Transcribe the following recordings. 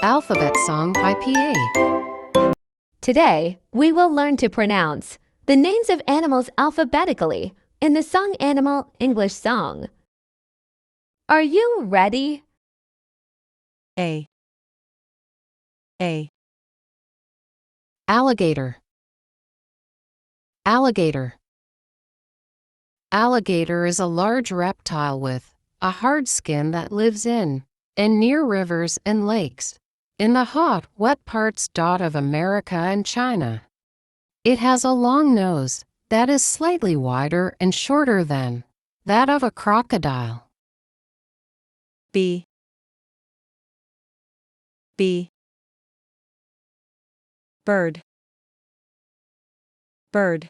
Alphabet Song IPA. Today, we will learn to pronounce the names of animals alphabetically in the Song Animal English Song. Are you ready? A Alligator. Alligator. Alligator is a large reptile with a hard skin that lives in and near rivers and lakes, in the hot, wet parts of America and China. It has a long nose that is slightly wider and shorter than that of a crocodile. B Bird. Bird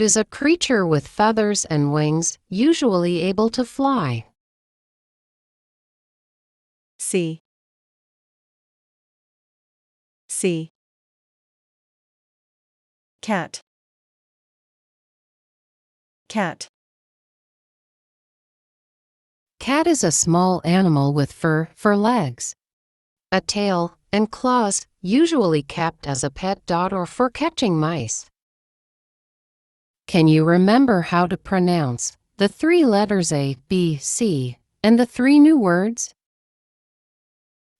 is a creature with feathers and wings, usually able to fly. C Cat. Cat is a small animal with fur legs, a tail, and claws, usually kept as a pet or for catching mice. Can you remember how to pronounce the 3 letters A, B, C, and the 3 new words?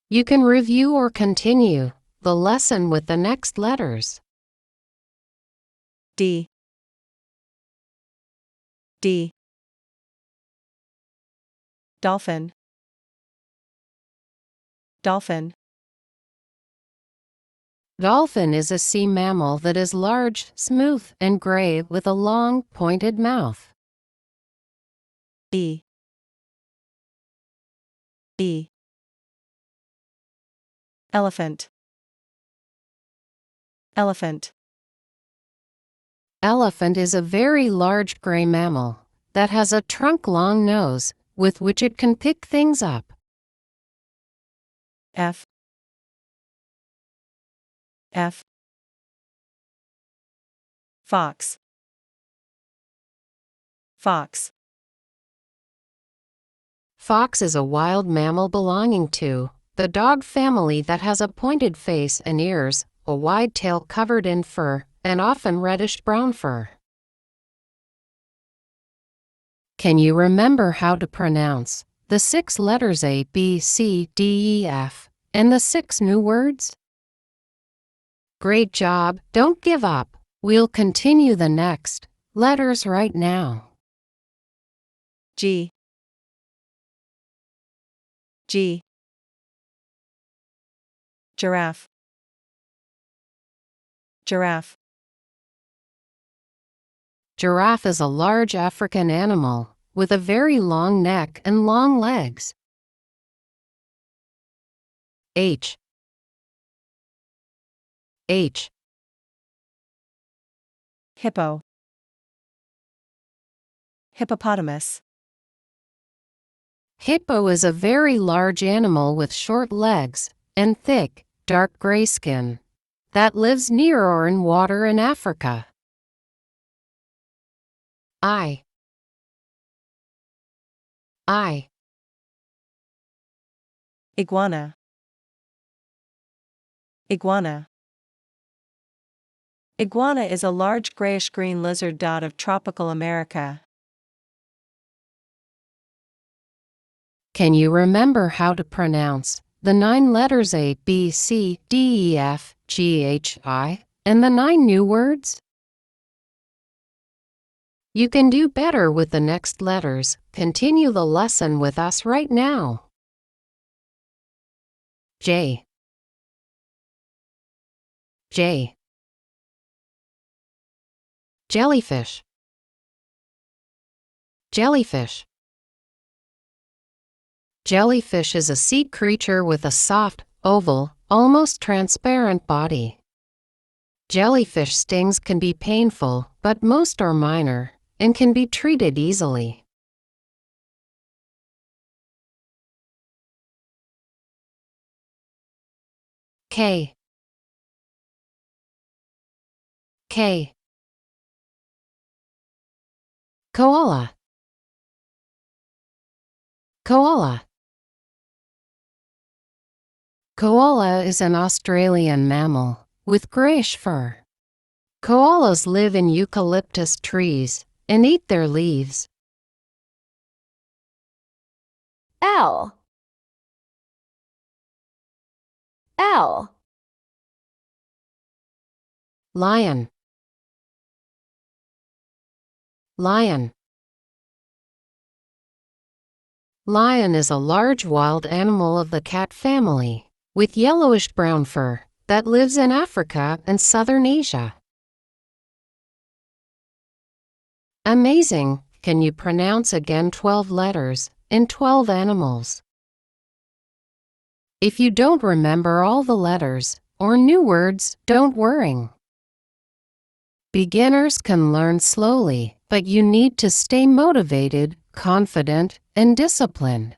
You can review or continue the lesson with the next letters. D Dolphin. Dolphin is a sea mammal that is large, smooth, and gray with a long, pointed mouth. E Elephant. Elephant is a very large gray mammal that has a trunk-long nose with which it can pick things up. F Fox. Fox is a wild mammal belonging to the dog family that has a pointed face and ears, a wide tail covered in fur, and often reddish-brown fur. Can you remember how to pronounce the 6 letters A, B, C, D, E, F, and the 6 new words? Great job! Don't give up. We'll continue the next letters right now. G Giraffe. Giraffe is a large African animal with a very long neck and long legs. H Hippo. Hippopotamus. Hippo is a very large animal with short legs and thick, dark gray skin that lives near or in water in Africa. I Iguana. Iguana is a large grayish-green lizard of tropical America. Can you remember how to pronounce the 9 letters A, B, C, D, E, F, G, H, I, and the 9 new words? You can do better with the next letters. Continue the lesson with us right now. J Jellyfish. Jellyfish is a sea creature with a soft, oval, almost transparent body. Jellyfish stings can be painful, but most are minor and can be treated easily. K Koala. Koala is an Australian mammal with grayish fur. Koalas live in eucalyptus trees and eat their leaves. L. L. Lion. Lion. Lion is a large wild animal of the cat family, with yellowish-brown fur, that lives in Africa and southern Asia. Amazing! Can you pronounce again 12 letters in 12 animals? If you don't remember all the letters or new words, don't worry. Beginners can learn slowly, but you need to stay motivated, confident, and disciplined.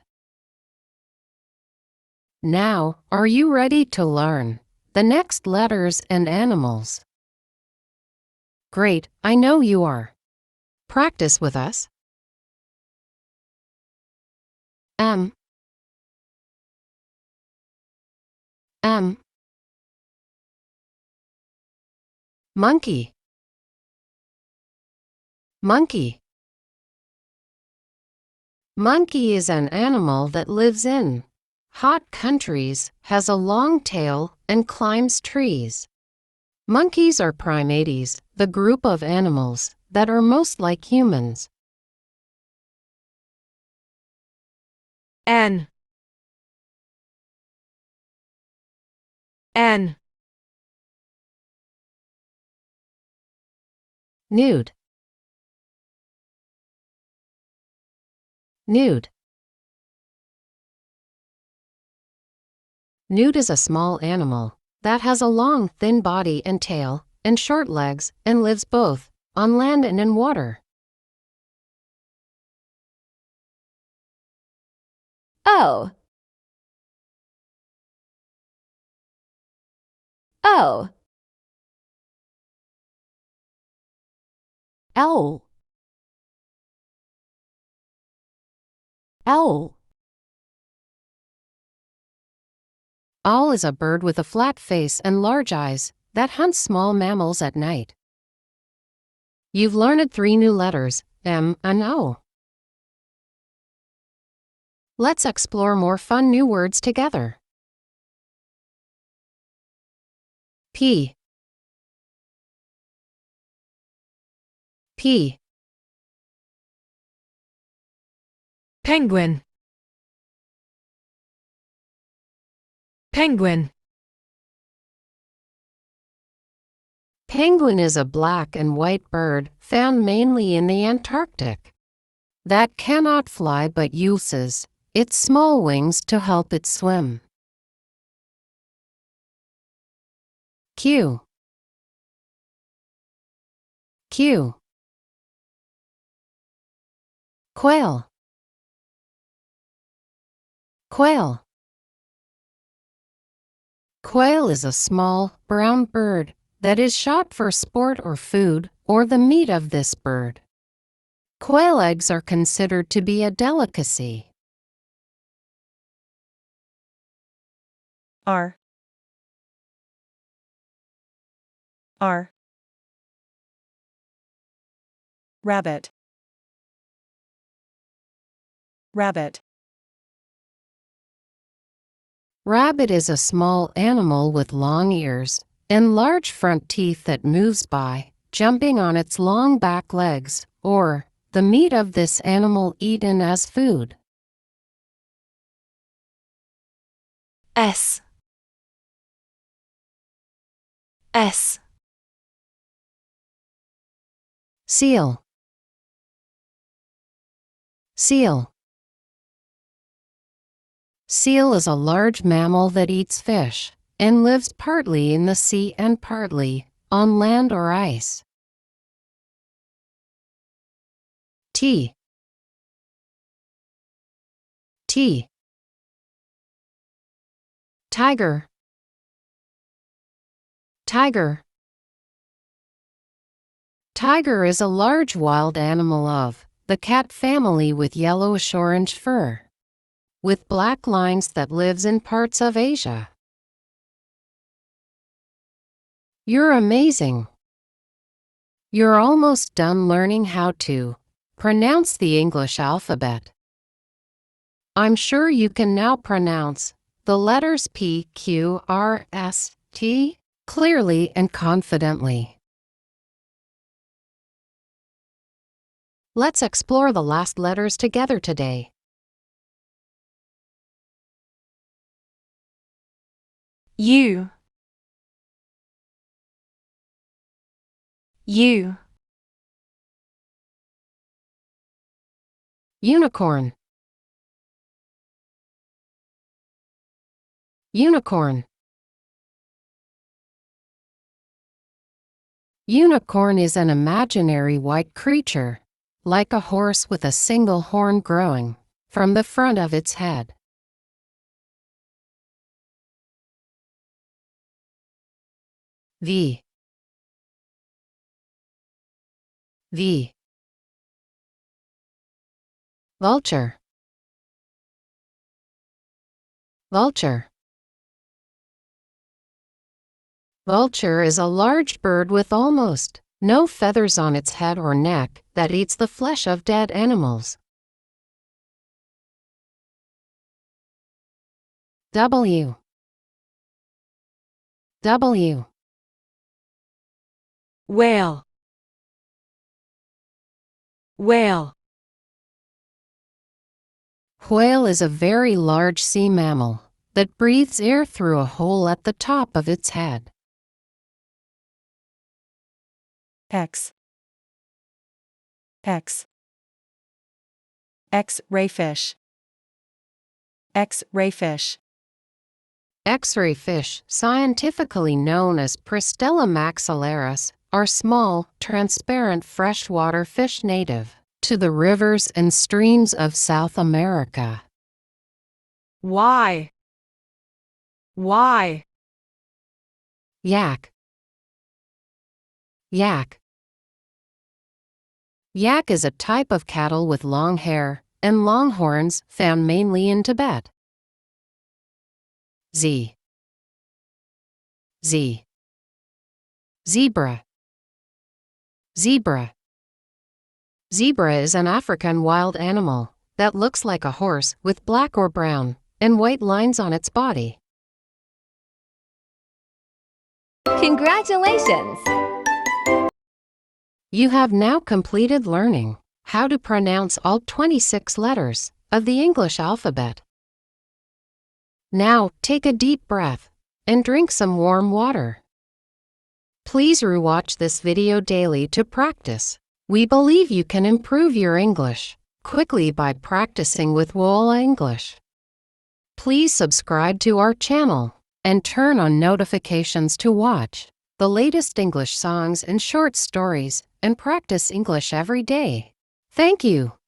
Now, are you ready to learn the next letters and animals? Great, I know you are. Practice with us. M. M. Monkey. Monkey. Monkey is an animal that lives in hot countries, has a long tail, and climbs trees. Monkeys are primates, the group of animals that are most like humans. N. N. Nude. Nude. Nude is a small animal that has a long, thin body and tail, and short legs, and lives both on land and in water. O. O. Owl. Owl. Owl is a bird with a flat face and large eyes that hunts small mammals at night. You've learned 3 new letters, M and O. Let's explore more fun new words together. P. P. Penguin. Penguin. Penguin is a black and white bird found mainly in the Antarctic that cannot fly but uses its small wings to help it swim. Q. Q. Quail. Quail. Quail is a small, brown bird that is shot for sport or food, or the meat of this bird. Quail eggs are considered to be a delicacy. R. R. Rabbit. Rabbit. Rabbit is a small animal with long ears and large front teeth that moves by, jumping on its long back legs, or the meat of this animal eaten as food. S. S. Seal. Seal. Seal is a large mammal that eats fish and lives partly in the sea and partly on land or ice. T. T. Tiger. Tiger. Tiger is a large wild animal of the cat family with yellowish-orange fur, with black lines that lives in parts of Asia. You're amazing. You're almost done learning how to pronounce the English alphabet. I'm sure you can now pronounce the letters P, Q, R, S, T clearly and confidently. Let's explore the last letters together today. U. U. Unicorn. Unicorn. Unicorn is an imaginary white creature, like a horse with a single horn growing from the front of its head. V. V. Vulture. Vulture. Vulture is a large bird with almost no feathers on its head or neck that eats the flesh of dead animals. W. W. Whale. Whale. Whale is a very large sea mammal that breathes air through a hole at the top of its head. X. X. X-ray fish. X-ray fish. X-ray fish, scientifically known as Pristella maxillaris, are small, transparent freshwater fish native to the rivers and streams of South America. Y. Y. Yak. Yak. Yak is a type of cattle with long hair and long horns found mainly in Tibet. Z. Z. Zebra. Zebra. Zebra is an African wild animal that looks like a horse with black or brown and white lines on its body. Congratulations! You have now completed learning how to pronounce all 26 letters of the English alphabet. Now, take a deep breath and drink some warm water. Please rewatch this video daily to practice. We believe you can improve your English quickly by practicing with Woala English. Please subscribe to our channel and turn on notifications to watch the latest English songs and short stories and practice English every day. Thank you.